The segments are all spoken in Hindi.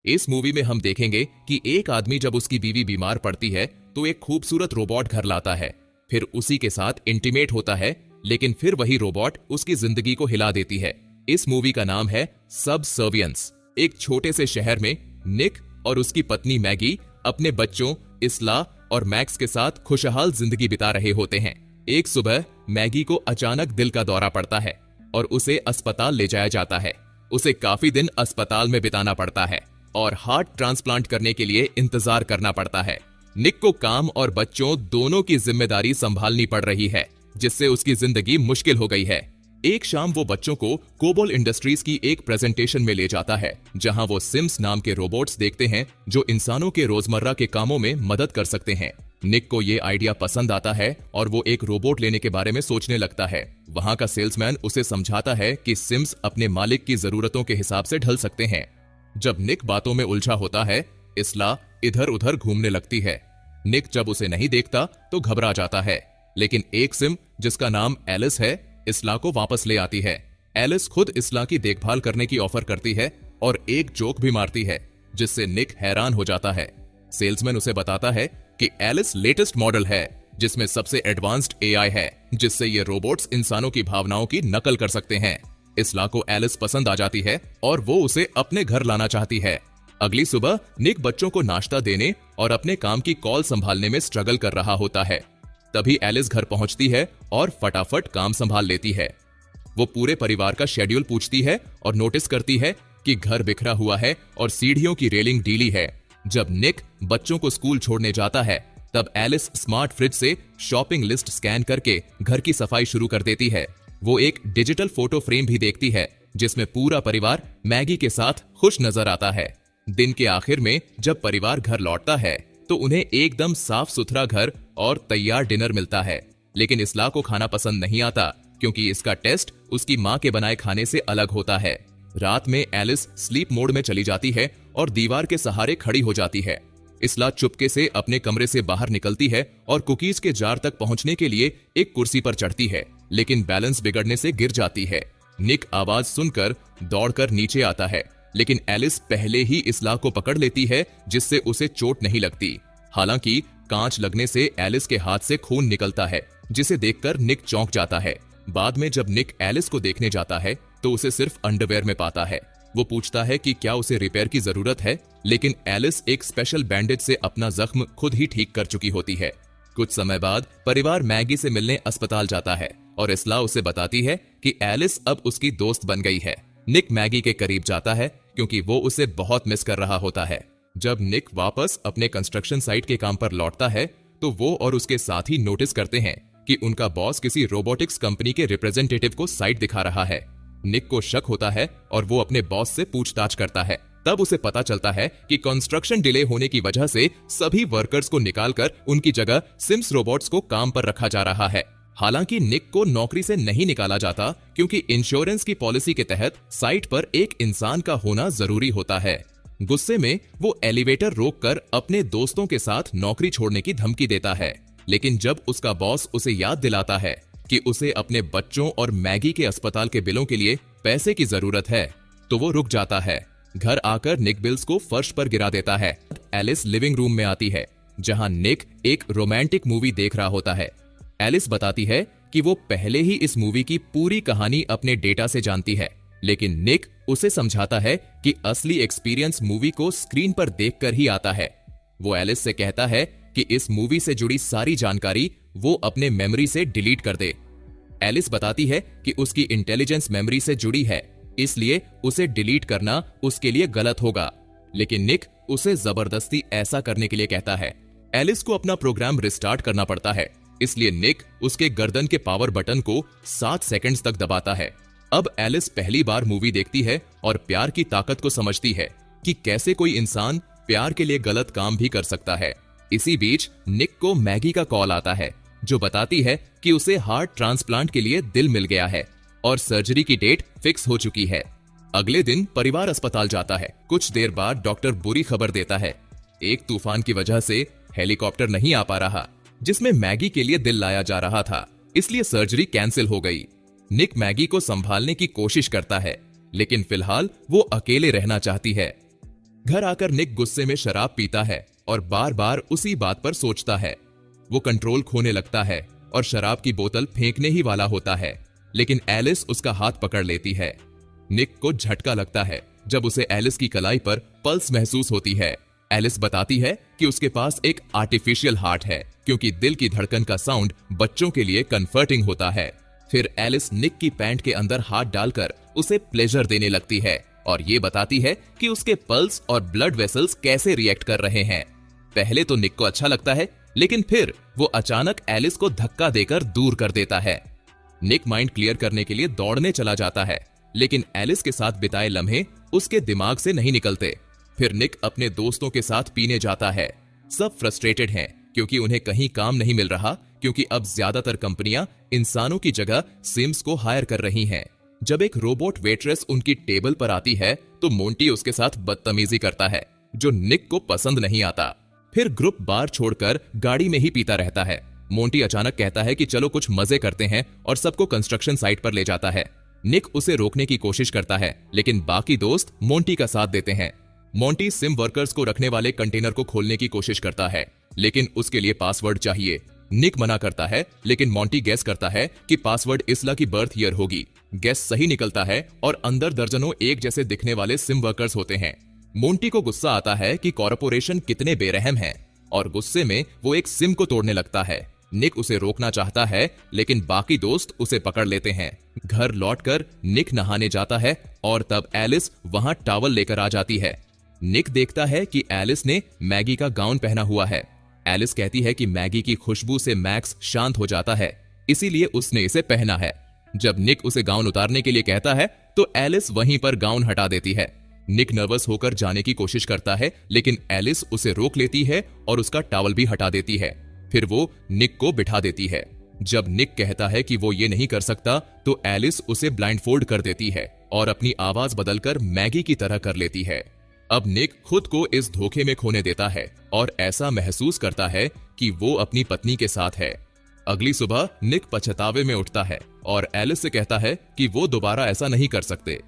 इस मूवी में हम देखेंगे कि एक आदमी जब उसकी बीवी बीमार पड़ती है तो एक खूबसूरत रोबोट घर लाता है, फिर उसी के साथ इंटीमेट होता है, लेकिन फिर वही रोबोट उसकी जिंदगी को हिला देती है। इस मूवी का नाम है सबसर्वियंस। एक छोटे से शहर में निक और उसकी पत्नी मैगी अपने बच्चों इस्ला और मैक्स के साथ खुशहाल जिंदगी बिता रहे होते हैं। एक सुबह मैगी को अचानक दिल का दौरा पड़ता है और उसे अस्पताल ले जाया जाता है। उसे काफी दिन अस्पताल में बिताना पड़ता है और हार्ट ट्रांसप्लांट करने के लिए इंतजार करना पड़ता है। निक को काम और बच्चों दोनों की जिम्मेदारी संभालनी पड़ रही है, जिससे उसकी जिंदगी मुश्किल हो गई है। एक शाम वो बच्चों को कोबोल इंडस्ट्रीज की एक प्रेजेंटेशन में ले जाता है, जहां वो सिम्स नाम के रोबोट्स देखते हैं जो इंसानों के रोजमर्रा के कामों में मदद कर सकते हैं। निक को ये आइडिया पसंद आता है और वो एक रोबोट लेने के बारे में सोचने लगता है। वहां का सेल्समैन उसे समझाता है कि सिम्स अपने मालिक की जरूरतों के हिसाब से ढल सकते हैं। जब निक बातों में उलझा होता है, इस्ला इधर उधर घूमने लगती है। निक जब उसे नहीं देखता तो घबरा जाता है, लेकिन एक सिम जिसका नाम एलिस है इस्ला को वापस ले आती है। एलिस खुद इस्ला की देखभाल करने की ऑफर करती है और एक जोक भी मारती है, जिससे निक हैरान हो जाता है। सेल्समैन उसे बताता है कि एलिस लेटेस्ट मॉडल है जिसमें सबसे एडवांस्ड एआई है, जिससे ये रोबोट्स इंसानों की भावनाओं की नकल कर सकते हैं। इस्ला को एलिस पसंद आ जाती है और वो उसे अपने घर लाना चाहती है। अगली सुबह निक बच्चों को नाश्ता देने और अपने काम की कॉल संभालने में स्ट्रगल कर रहा होता है। तभी एलिस घर पहुंचती है और फटाफट काम संभाल लेती है। वो पूरे परिवार का शेड्यूल पूछती है और नोटिस करती है कि घर बिखरा हुआ है और सीढ़ियों की रेलिंग ढीली है। जब निक बच्चों को स्कूल छोड़ने जाता है, तब एलिस स्मार्ट फ्रिज से शॉपिंग लिस्ट स्कैन करके घर की सफाई शुरू कर देती है। वो एक डिजिटल फोटो फ्रेम भी देखती है, जिसमें पूरा परिवार मैगी के साथ खुश नजर आता है। दिन के आखिर में जब परिवार घर लौटता है तो उन्हें एकदम साफ सुथरा घर और तैयार डिनर मिलता है। लेकिन इस्ला को खाना पसंद नहीं आता, क्योंकि इसका टेस्ट उसकी माँ के बनाए खाने से अलग होता है। रात में एलिस स्लीप मोड में चली जाती है और दीवार के सहारे खड़ी हो जाती है। इस्ला चुपके से अपने कमरे से बाहर निकलती है और कुकीज के जार तक पहुंचने के लिए एक कुर्सी पर चढ़ती है, लेकिन बैलेंस बिगड़ने से गिर जाती है। निक आवाज सुनकर दौड़कर नीचे आता है, लेकिन एलिस पहले ही इस्ला को पकड़ लेती है, जिससे उसे चोट नहीं लगती। हालांकि कांच लगने से एलिस के हाथ से खून निकलता है, जिसे देखकर निक चौंक जाता है। बाद में जब निक एलिस को देखने जाता है तो उसे सिर्फ अंडरवेयर में पाता है। वो पूछता है कि क्या उसे रिपेयर की जरूरत है, लेकिन एलिस एक स्पेशल बैंडेज से अपना जख्म खुद ही ठीक कर चुकी होती है। कुछ समय बाद परिवार मैगी से मिलने अस्पताल जाता है और इस्ला उसे बताती है कि एलिस अब उसकी दोस्त बन गई है। निक मैगी के करीब जाता है क्योंकि वो उसे बहुत मिस कर रहा होता है। जब निक वापस अपने कंस्ट्रक्शन साइट के काम पर लौटता है तो वो और उसके साथी नोटिस करते हैं कि उनका बॉस किसी रोबोटिक्स कंपनी के रिप्रेजेंटेटिव को साइट दिखा रहा है। निक को शक होता है और वो अपने बॉस से पूछताछ करता है। तब उसे पता चलता है कि कंस्ट्रक्शन डिले होने की वजह से सभी वर्कर्स को निकालकर उनकी जगह सिम्स रोबोट्स को काम पर रखा जा रहा है। हालांकि निक को नौकरी से नहीं निकाला जाता, क्योंकि इंश्योरेंस की पॉलिसी के तहत साइट पर एक इंसान का होना जरूरी होता है। गुस्से में वो एलिवेटर रोककर अपने दोस्तों के साथ नौकरी छोड़ने की धमकी देता है, लेकिन जब उसका बॉस उसे याद दिलाता है कि उसे अपने बच्चों और मैगी के अस्पताल के बिलों के लिए पैसे की जरूरत है, तो वो रुक जाता है। घर आकर निक बिल्स को फर्श पर गिरा देता है। एलिस लिविंग रूम में आती है, जहां निक एक रोमांटिक मूवी देख रहा होता है। एलिस बताती है कि वो पहले ही इस मूवी की पूरी कहानी अपने डेटा से जानती है, लेकिन निक उसे समझाता है कि असली एक्सपीरियंस मूवी को स्क्रीन पर देखकर ही आता है। वो एलिस से कहता है कि इस मूवी से जुड़ी सारी जानकारी वो अपने मेमोरी से डिलीट कर दे। एलिस बताती है कि उसकी इंटेलिजेंस मेमोरी से जुड़ी है, इसलिए उसे डिलीट करना उसके लिए गलत होगा, लेकिन निक उसे जबरदस्ती ऐसा करने के लिए कहता है। एलिस को अपना प्रोग्राम रिस्टार्ट करना पड़ता है, इसलिए निक उसके गर्दन के पावर बटन को 7 सेकंड्स तक दबाता है। अब एलिस पहली बार मूवी देखती है और प्यार की ताकत को समझती है कि कैसे कोई इंसान प्यार के लिए गलत काम भी कर सकता है। इसी बीच निक को मैगी का कॉल आता है, जो बताती है कि उसे हार्ट ट्रांसप्लांट के लिए दिल मिल गया है और सर्जरी की डेट फिक्स हो चुकी है। अगले दिन परिवार अस्पताल जाता है। कुछ देर बाद डॉक्टर बुरी खबर देता है, एक तूफान की वजह से हेलीकॉप्टर नहीं आ पा रहा, जिसमें मैगी के लिए दिल लाया जा रहा था, इसलिए सर्जरी कैंसिल हो गई। निक मैगी को संभालने की कोशिश करता है, लेकिन फिलहाल वो अकेले रहना चाहती है। घर आकर निक गुस्से में शराब पीता है और बार बार उसी बात पर सोचता है। वो कंट्रोल खोने लगता है और शराब की बोतल फेंकने ही वाला होता है, लेकिन एलिस उसका हाथ पकड़ लेती है। निक को झटका लगता है जब उसे एलिस की कलाई पर पल्स महसूस होती है। एलिस बताती है कि उसके पास एक आर्टिफिशियल हार्ट है, क्योंकि दिल की धड़कन का साउंड बच्चों के लिए कंफर्टिंग होता है। फिर एलिस निक की पैंट के अंदर हाथ डालकर उसे प्लेजर देने लगती है और ये बताती है कि उसके पल्स और ब्लड वेसल्स कैसे रिएक्ट कर रहे हैं। पहले तो निक को अच्छा लगता है, लेकिन फिर वो अचानक एलिस को धक्का देकर दूर कर देता है। निक माइंड क्लियर करने के लिए दौड़ने चला जाता है, लेकिन एलिस के साथ बिताए लम्हे उसके दिमाग से नहीं निकलते। फिर निक अपने दोस्तों के साथ पीने जाता है। सब फ्रस्ट्रेटेड हैं क्योंकि उन्हें कहीं काम नहीं मिल रहा, क्योंकि अब ज्यादातर कंपनियां इंसानों की जगह सिम्स को हायर कर रही हैं। जब एक रोबोट वेट्रेस उनकी टेबल पर आती है तो मोंटी उसके साथ बदतमीजी करता है, जो निक को पसंद नहीं आता। फिर ग्रुप बार छोड़कर गाड़ी में ही पीता रहता है। मोंटी अचानक कहता है कि चलो कुछ मजे करते हैं और सबको कंस्ट्रक्शन साइट पर ले जाता है। निक उसे रोकने की कोशिश करता है, लेकिन बाकी दोस्त मोंटी का साथ देते हैं। मोंटी सिम वर्कर्स को रखने वाले कंटेनर को खोलने की कोशिश करता है, लेकिन उसके लिए पासवर्ड चाहिए। निक मना करता है, लेकिन मोंटी गेस करता है कि पासवर्ड इसला की बर्थ ईयर होगी। गेस सही निकलता है और अंदर दर्जनों एक जैसे दिखने वाले सिम वर्कर्स होते हैं। मोंटी को गुस्सा आता है कि कॉर्पोरेशन कितने बेरहम हैं, और गुस्से में वो एक सिम को तोड़ने लगता है। निक उसे रोकना चाहता है, लेकिन बाकी दोस्त उसे पकड़ लेते हैं। घर लौटकर निक नहाने जाता है और तब एलिस वहां टॉवल लेकर आ जाती है। निक देखता है कि एलिस ने मैगी का गाउन पहना हुआ है। एलिस कहती है कि मैगी की खुशबू से मैक्स शांत हो जाता है, इसीलिए उसने इसे पहना है। जब निक उसे गाउन उतारने के लिए कहता है तो एलिस वहीं पर गाउन हटा देती है। निक नर्वस होकर जाने की कोशिश करता है, लेकिन एलिस उसे रोक लेती है और उसका टॉवल भी हटा देती है। फिर वो निक को बिठा देती है। जब निक कहता है कि वो ये नहीं कर सकता तो एलिस उसे ब्लाइंडफोल्ड कर देती है और अपनी आवाज बदलकर मैगी की तरह कर लेती है। अब निक खुद को इस धोखे में खोने देता है और ऐसा महसूस करता है कि वो अपनी पत्नी के साथ है। अगली सुबह निक पछतावे में उठता है और एलिस से कहता है कि वो दोबारा ऐसा नहीं कर सकते।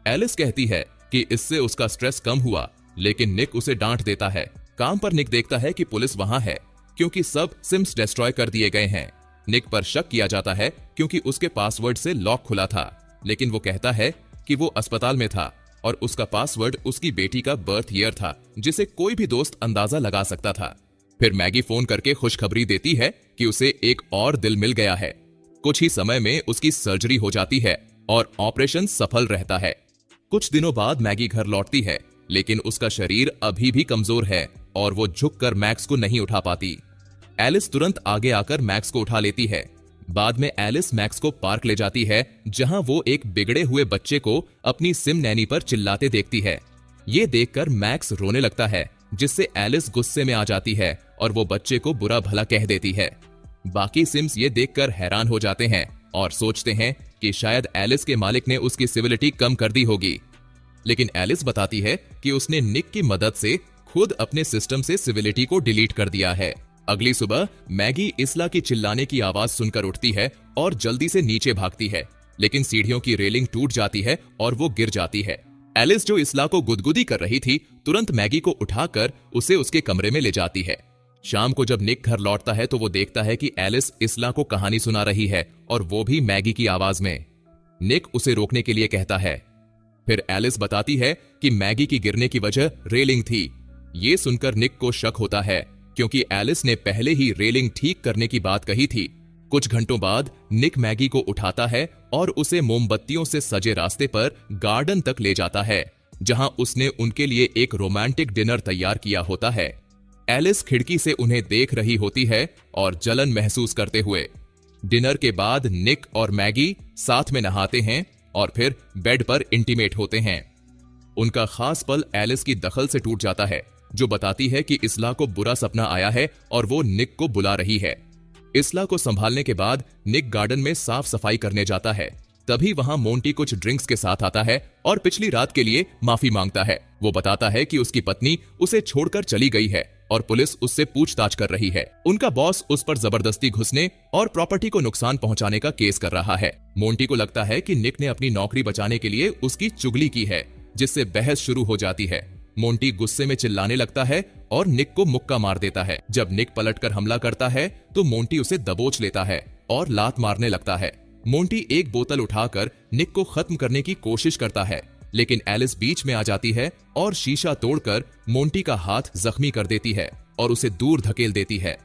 एलिस कहती है कि इससे उसका स्ट्रेस कम हुआ, लेकिन निक उसे डांट देता है। काम पर निक देखता है कि पुलिस वहां है, क्योंकि सब सिम्स डिस्ट्रॉय कर दिए गए हैं। निक पर शक किया जाता है क्योंकि उसके पासवर्ड से लॉक खुला था, लेकिन वो कहता है कि वो अस्पताल में था और उसका पासवर्ड उसकी बेटी का बर्थ ईयर था, जिसे कोई भी दोस्त अंदाजा लगा सकता था। फिर मैगी फोन करके खुशखबरी देती है कि उसे एक और दिल मिल गया है। कुछ ही समय में उसकी सर्जरी हो जाती है और ऑपरेशन सफल रहता है। कुछ दिनों बाद मैगी घर लौटती है, लेकिन उसका शरीर अभी भी कमजोर है और वो झुककर मैक्स को नहीं उठा पाती। एलिस तुरंत आगे आकर मैक्स को उठा लेती है। बाद में एलिस मैक्स को पार्क ले जाती है, जहां वो एक बिगड़े हुए बच्चे को अपनी सिम नैनी पर चिल्लाते देखती है। ये देखकर मैक्स रोने लगता है, जिससे एलिस गुस्से में आ जाती है और वो बच्चे को बुरा भला कह देती है। बाकी सिम्स ये देखकर हैरान हो जाते हैं और सोचते हैं कि शायद एलिस के मालिक ने उसकी सिविलिटी कम कर दी होगी, लेकिन एलिस बताती है कि उसने निक की मदद से खुद अपने सिस्टम से सिविलिटी को डिलीट कर दिया है। अगली सुबह मैगी इसला की चिल्लाने की आवाज सुनकर उठती है और जल्दी से नीचे भागती है, लेकिन सीढ़ियों की रेलिंग टूट जाती है और वो गिर जाती है। एलिस, जो इसला को गुदगुदी कर रही थी, तुरंत मैगी को उठाकर उसे उसके कमरे में ले जाती है। शाम को जब निक घर लौटता है तो वो देखता है कि एलिस इसला को कहानी सुना रही है, और वो भी मैगी की आवाज में। निक उसे रोकने के लिए कहता है। फिर एलिस बताती है कि मैगी की गिरने की वजह रेलिंग थी। ये सुनकर निक को शक होता है, क्योंकि एलिस ने पहले ही रेलिंग ठीक करने की बात कही थी। कुछ घंटों बाद निक मैगी को उठाता है और उसे मोमबत्तियों से सजे रास्ते पर गार्डन तक ले जाता है, जहां उसने उनके लिए एक रोमांटिक डिनर तैयार किया होता है। एलिस खिड़की से उन्हें देख रही होती है और जलन महसूस करते हुए। डिनर के बाद निक और मैगी साथ में नहाते हैं और फिर बेड पर इंटीमेट होते हैं। उनका खास पल एलिस की दखल से टूट जाता है, जो बताती है कि इसला को बुरा सपना आया है और वो निक को बुला रही है। इसला को संभालने के बाद निक गार्डन में साफ सफाई करने जाता है। तभी वहां मोंटी कुछ ड्रिंक्स के साथ आता है और पिछली रात के लिए माफी मांगता है। वो बताता है कि उसकी पत्नी उसे छोड़कर चली गई है और पुलिस उससे पूछताछ कर रही है। उनका बॉस उस पर जबरदस्ती घुसने और प्रॉपर्टी को नुकसान पहुंचाने का केस कर रहा है। मोंटी को लगता है कि निक ने अपनी नौकरी बचाने के लिए उसकी चुगली की है, जिससे बहस शुरू हो जाती है। मोंटी गुस्से में चिल्लाने लगता है और निक को मुक्का मार देता है। जब निक पलटकर हमला करता है तो मोंटी उसे दबोच लेता है और लात मारने लगता है। मोंटी एक बोतल उठाकर निक को खत्म करने की कोशिश करता है, लेकिन एलिस बीच में आ जाती है और शीशा तोड़कर मोंटी का हाथ जख्मी कर देती है और उसे दूर धकेल देती है।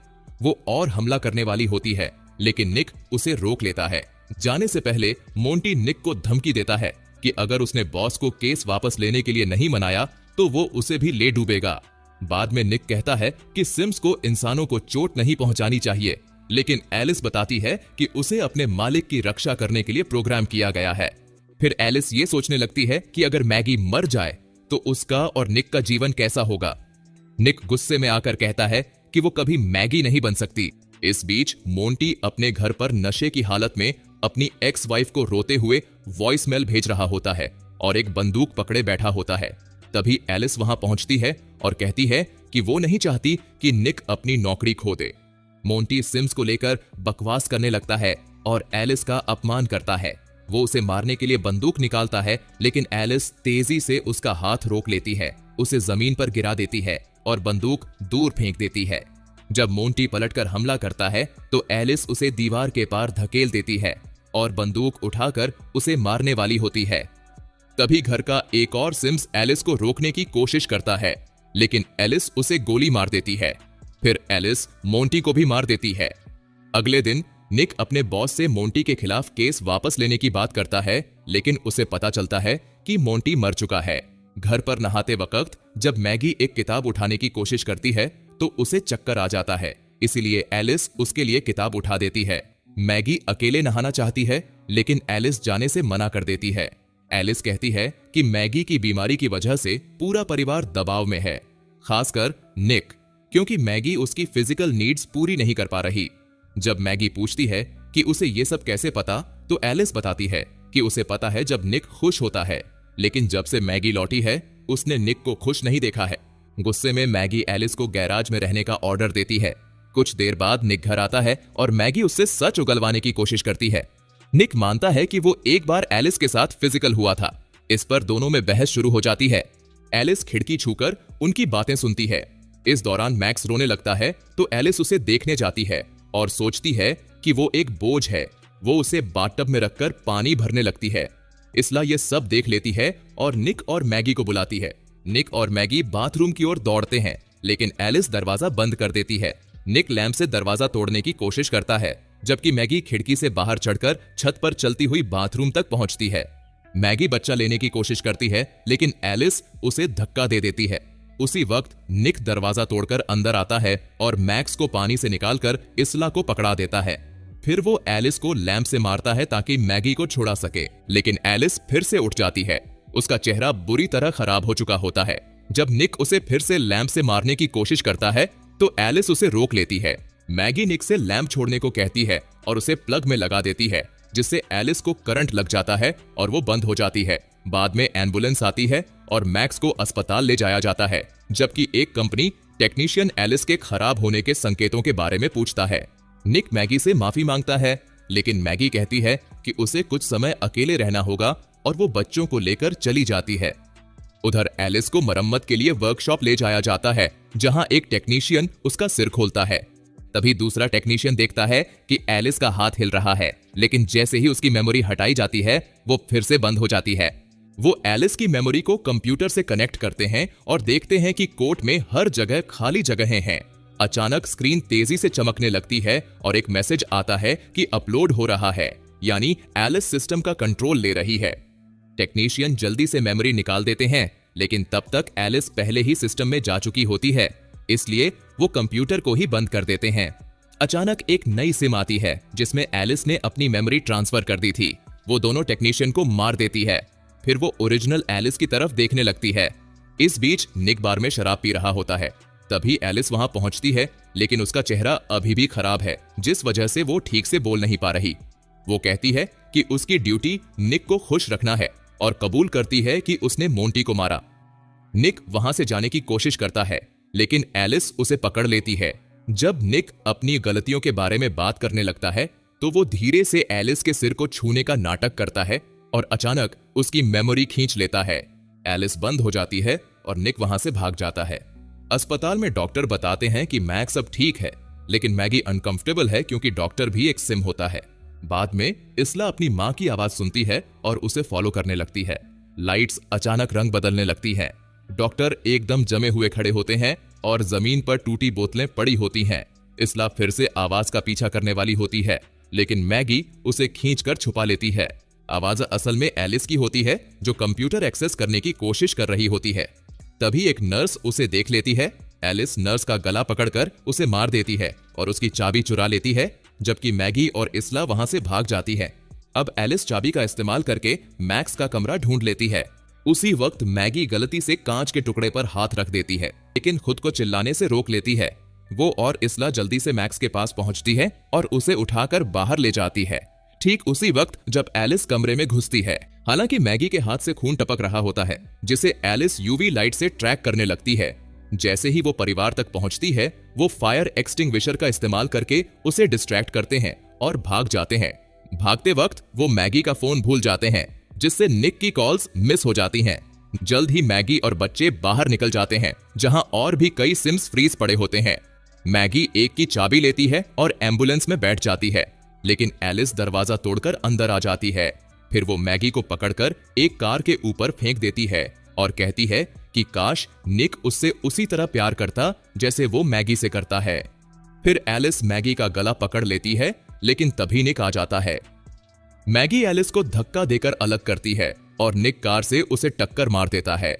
वो और हमला करने वाली होती है, लेकिन निक उसे रोक लेता है। जाने से पहले मोंटी निक को धमकी देता है कि अगर उसने बॉस को केस वापस लेने के लिए नहीं मनाया तो वो उसे भी ले डूबेगा। बाद में निक कहता है कि सिम्स को इंसानों को चोट नहीं पहुंचानी चाहिए, लेकिन एलिस बताती है कि उसे अपने मालिक की रक्षा करने के लिए प्रोग्राम किया गया है। फिर एलिस ये सोचने लगती है कि अगर मैगी मर जाए तो उसका और निक का जीवन कैसा होगा। निक गुस्से में आकर कहता है कि वो कभी मैगी नहीं बन सकती। इस बीच मोंटी अपने घर पर नशे की हालत में अपनी एक्स वाइफ को रोते हुए वॉइसमेल भेज रहा होता है और एक बंदूक पकड़े बैठा होता है। तभी एलिस वहां पहुंचती है और कहती है कि वो नहीं चाहती कि निक अपनी नौकरी खो दे। मोंटी सिम्स को लेकर बकवास करने लगता है और एलिस का अपमान करता है। वो उसे मारने के लिए बंदूक निकालता है, लेकिन एलिस तेजी से उसका हाथ रोक लेती है, उसे जमीन पर गिरा देती है और बंदूक दूर फेंक देती है। जब मोंटी पलटकर हमला करता है तो एलिस उसे दीवार के पार धकेल देती है और बंदूक उठाकर उसे मारने वाली होती है। तभी घर का एक और सिम्स एलिस को रोकने की कोशिश करता है, लेकिन एलिस उसे गोली मार देती है। फिर एलिस मोंटी को भी मार देती है। अगले दिन निक अपने बॉस से मोंटी के खिलाफ केस वापस लेने की बात करता है, लेकिन उसे पता चलता है कि मोंटी मर चुका है। घर पर नहाते वक्त जब मैगी एक किताब उठाने की कोशिश करती है तो उसे चक्कर आ जाता है, इसीलिए एलिस उसके लिए किताब उठा देती है। मैगी अकेले नहाना चाहती है, लेकिन एलिस जाने से मना कर देती है। एलिस कहती है कि मैगी की बीमारी की वजह से पूरा परिवार दबाव में है, खासकर निक, क्योंकि मैगी उसकी फिजिकल नीड्स पूरी नहीं कर पा रही। जब मैगी पूछती है कि उसे ये सब कैसे पता, तो एलिस बताती है कि उसे पता है जब निक खुश होता है, लेकिन जब से मैगी लौटी है उसने निक को खुश नहीं देखा है। गुस्से में मैगी एलिस को गैराज में रहने का ऑर्डर देती है। कुछ देर बाद निक घर आता है और मैगी उससे सच उगलवाने की कोशिश करती है। निक मानता है कि वो एक बार एलिस के साथ फिजिकल हुआ था। इस पर दोनों में बहस शुरू हो जाती है। एलिस खिड़की छूकर उनकी बातें सुनती है। इस दौरान मैक्स रोने लगता है तो एलिस उसे देखने जाती है और सोचती है कि वो एक बोझ है। वो उसे बाथटब में रखकर पानी भरने लगती है। इसला ये सब देख लेती है और निक और मैगी को बुलाती है। निक और मैगी बाथरूम की ओर दौड़ते हैं, लेकिन एलिस दरवाजा बंद कर देती है। निक लैंप से दरवाजा तोड़ने की कोशिश करता है, जबकि मैगी खिड़की से बाहर चढ़कर छत पर चलती हुई बाथरूम तक पहुंचती है। मैगी बच्चा लेने की कोशिश करती है, लेकिन एलिस उसे धक्का दे देती है। उसी वक्त निक दरवाजा तोड़कर अंदर आता है और मैक्स को पानी से निकालकर इसला को पकड़ा देता है। फिर वो एलिस को लैंप से मारता है ताकि मैगी को छुड़ा सके, लेकिन एलिस फिर से उठ जाती है। उसका चेहरा बुरी तरह खराब हो चुका होता है। जब निक उसे फिर से लैंप से मारने की कोशिश करता है तो एलिस उसे रोक लेती है। मैगी निक से लैंप छोड़ने को कहती है और उसे प्लग में लगा देती है, जिससे एलिस को करंट लग जाता है और वो बंद हो जाती है। बाद में एम्बुलेंस आती है और मैक्स को अस्पताल ले जाया जाता है, जबकि एक कंपनी टेक्नीशियन एलिस के खराब होने के संकेतों के बारे में पूछता है। निक मैगी से माफी मांगता है, लेकिन मैगी कहती है कि उसे कुछ समय अकेले रहना होगा और वो बच्चों को लेकर चली जाती है। उधर एलिस को मरम्मत के लिए वर्कशॉप ले जाया जाता है, जहां एक टेक्नीशियन उसका सिर खोलता है। तभी दूसरा टेक्नीशियन देखता है कि एलिस का हाथ हिल रहा है, लेकिन जैसे ही उसकी मेमोरी हटाई जाती है वो फिर से बंद हो जाती है। वो एलिस की मेमोरी को कंप्यूटर से कनेक्ट करते हैं और देखते हैं कि कोर्ट में हर जगह खाली जगहें हैं। अचानक स्क्रीन तेजी से चमकने लगती है और एक मैसेज आता है कि अपलोड हो रहा है, यानी एलिस सिस्टम का कंट्रोल ले रही है। टेक्नीशियन जल्दी से मेमोरी निकाल देते हैं, लेकिन तब तक एलिस पहले ही सिस्टम में जा चुकी होती है, इसलिए वो कंप्यूटर को ही बंद कर देते हैं। अचानक एक नई सिम आती है जिसमें एलिस ने अपनी मेमोरी ट्रांसफर कर दी थी। वो दोनों टेक्नीशियन को मार देती है। फिर वो ओरिजिनल एलिस की तरफ देखने लगती है। इस बीच निक बार में शराब पी रहा होता है। तभी एलिस वहां पहुंचती है, लेकिन उसका चेहरा अभी भी खराब है, जिस वजह से वो ठीक से बोल नहीं पा रही। वो कहती है कि उसकी ड्यूटी निक को खुश रखना है और कबूल करती है कि उसने मोंटी को मारा। निक वहां से जाने की कोशिश करता है, लेकिन एलिस उसे पकड़ लेती है। जब निक अपनी गलतियों के बारे में बात करने लगता है तो वो धीरे से एलिस के सिर को छूने का नाटक करता है और अचानक उसकी मेमोरी खींच लेता है। एलिस बंद हो जाती है और निक वहां से भाग जाता है। अस्पताल में डॉक्टर बताते हैं कि मैक्स अब ठीक है, लेकिन मैगी अनकंफर्टेबल है क्योंकि डॉक्टर भी एक सिम होता है। बाद में इसला अपनी माँ की आवाज सुनती है और उसे फॉलो करने लगती है। लाइट्स अचानक रंग बदलने लगती हैं। डॉक्टर एकदम जमे हुए खड़े होते हैं और जमीन पर टूटी बोतलें पड़ी होती हैं। इसला फिर से आवाज का पीछा करने वाली होती है, लेकिन मैगी उसे खींचकर छुपा लेती है। आवाज असल में एलिस की होती है, जो कंप्यूटर एक्सेस करने की कोशिश कर रही होती है। तभी एक नर्स उसे देख लेती है। एलिस नर्स का गला पकड़कर उसे मार देती है और उसकी चाबी चुरा लेती है, जबकि मैगी और इसला वहां से भाग जाती है। अब एलिस चाबी का इस्तेमाल करके मैक्स का कमरा ढूंढ लेती है। उसी वक्त मैगी गलती से कांच के टुकड़े पर हाथ रख देती है, लेकिन खुद को चिल्लाने से रोक लेती है। वो और इसला जल्दी से मैक्स के पास पहुंचती है और उसे उठाकर बाहर ले जाती है। ठीक उसी वक्त जब एलिस कमरे में घुसती है, हालांकि मैगी के हाथ से खून टपक रहा होता है, जिसे एलिस यूवी लाइट से ट्रैक करने लगती है। जैसे ही वो परिवार तक पहुंचती है, वो फायर एक्सटिंग्विशर का इस्तेमाल करके उसे डिस्ट्रैक्ट करते हैं और भाग जाते हैं। भागते वक्त वो मैगी का फोन भूल जाते हैं, जिससे निक की कॉल्स मिस हो जाती हैं। जल्द ही मैगी और बच्चे बाहर निकल जाते हैं, जहां और भी कई सिम्स फ्रीज पड़े होते हैं। मैगी एक की चाबी लेती है और एम्बुलेंस में बैठ जाती है, लेकिन एलिस दरवाजा तोड़कर अंदर आ जाती है। फिर वो मैगी को पकड़कर एक कार के ऊपर फेंक देती है और कहती है कि काश निक उससे उसी तरह प्यार करता जैसे वो मैगी से करता है। फिर एलिस मैगी का गला पकड़ लेती है, लेकिन तभी निक आ जाता है। मैगी एलिस को धक्का देकर अलग करती है और निक कार से उसे टक्कर मार देता है।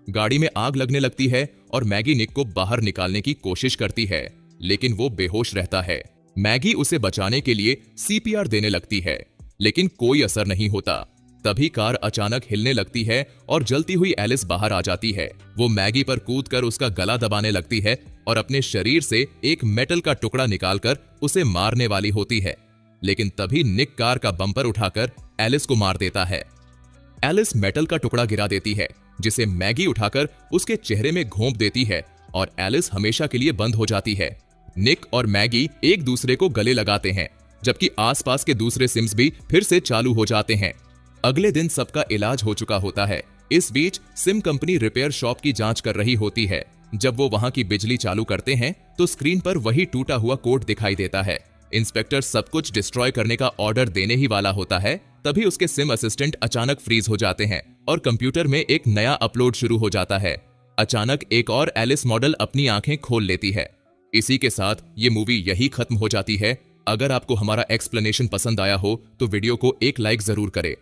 गाड़ी में आग लगने लगती है और मैगी निक को बाहर निकालने की कोशिश करती है, लेकिन वो बेहोश रहता है। मैगी उसे बचाने के लिए सीपीआर देने लगती है, लेकिन कोई असर नहीं होता। तभी कार अचानक हिलने लगती है और जलती हुई एलिस बाहर आ जाती है। वो मैगी पर कूदकर उसका गला दबाने लगती है और अपने शरीर से एक मेटल का टुकड़ा निकालकर उसे मारने वाली होती है, लेकिन तभी निक कार का बम्पर उठाकर एलिस को मार देता है। एलिस मेटल का टुकड़ा गिरा देती है, जिसे मैगी उठाकर उसके चेहरे में घोंप देती है और एलिस हमेशा के लिए बंद हो जाती है। निक और मैगी एक दूसरे को गले लगाते हैं, जबकि आसपास के दूसरे सिम्स भी फिर से चालू हो जाते हैं। अगले दिन सबका इलाज हो चुका होता है। इस बीच सिम कंपनी रिपेयर शॉप की जांच कर रही होती है। जब वो वहां की बिजली चालू करते हैं तो स्क्रीन पर वही टूटा हुआ कोड दिखाई देता है। इंस्पेक्टर सब कुछ डिस्ट्रॉय करने का ऑर्डर देने ही वाला होता है, तभी उसके सिम असिस्टेंट अचानक फ्रीज हो जाते हैं और कंप्यूटर में एक नया अपलोड शुरू हो जाता है। अचानक एक और एलिस मॉडल अपनी आंखें खोल लेती है। इसी के साथ ये मूवी यही खत्म हो जाती है। अगर आपको हमारा एक्सप्लेनेशन पसंद आया हो तो वीडियो को एक लाइक जरूर करें।